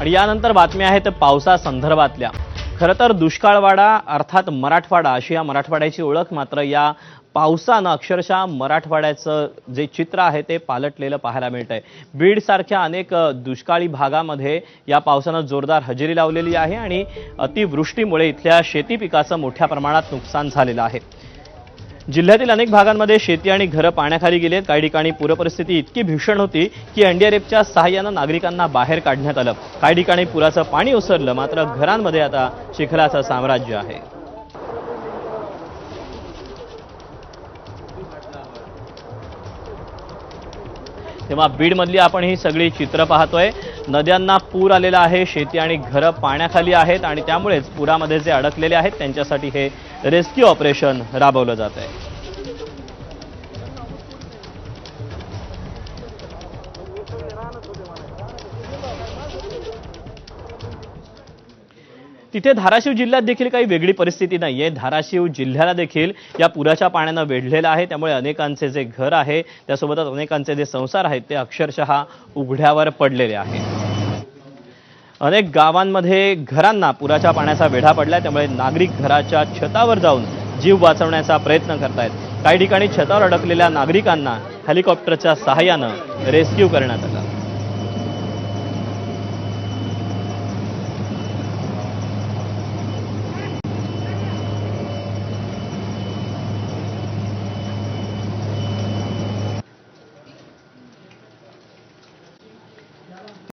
आणि यानंतर बातम्या आहेत पावसासंदर्भातल्या। खरं तर दुष्काळवाडा अर्थात मराठवाडा अशी या मराठवाड्याची ओळख मात्र या पावसानं अक्षरशः मराठवाड्याचं जे चित्र आहे ते पालटलेलं पाहायला मिळतंय। बीड सारख्या अनेक दुष्काळी भागामध्ये या पावसानं जोरदार हजेरी लावलेली आहे आणि अतिवृष्टीमुळे इथल्या शेती पिकाचं मोठ्या प्रमाणात नुकसान झालेलं आहे। जिल्ह्यातील अनेक भागांमध्ये शेती आणि घरं पाण्याखाली गेली आहेत। काही ठिकाणी पूरपरिस्थिती इतकी भीषण होती की एनडीआरएफच्या सहाय्यानं नागरिकांना बाहेर काढण्यात आलं। काही ठिकाणी पुराचं पाणी ओसरलं मात्र घरांमध्ये आता चिखलाचं साम्राज्य आहे। तेव्हा बीडमधली आपण ही सगळी चित्र पाहतोय। नद्यांना पूर आलेला आहे, शेती आणि घरं पाण्याखाली आहेत आणि त्यामुळेच पुरामध्ये जे अडकलेले आहेत त्यांच्यासाठी हे रेस्क्यू ऑपरेशन राबवलं जात आहे। तिथे धाराशिव जिल्ह्यात देखील काही वेगळी परिस्थिती नाहीये। धाराशिव जिल्ह्याला देखील या पुराच्या पाण्यानं वेढलेलं आहे। त्यामुळे अनेकांचे जे घर आहे त्यासोबतच अनेकांचे जे संसार आहेत ते अक्षरशः उघड्यावर पडलेले आहेत। अनेक गावांमध्ये घरांना पुराच्या पाण्याचा वेढा पडलाय। त्यामुळे नागरिक घराच्या छतावर जाऊन जीव वाचवण्याचा प्रयत्न करतायत। काही ठिकाणी छतावर अडकलेल्या नागरिकांना हेलिकॉप्टरच्या सहाय्यानं रेस्क्यू करण्यात आलं।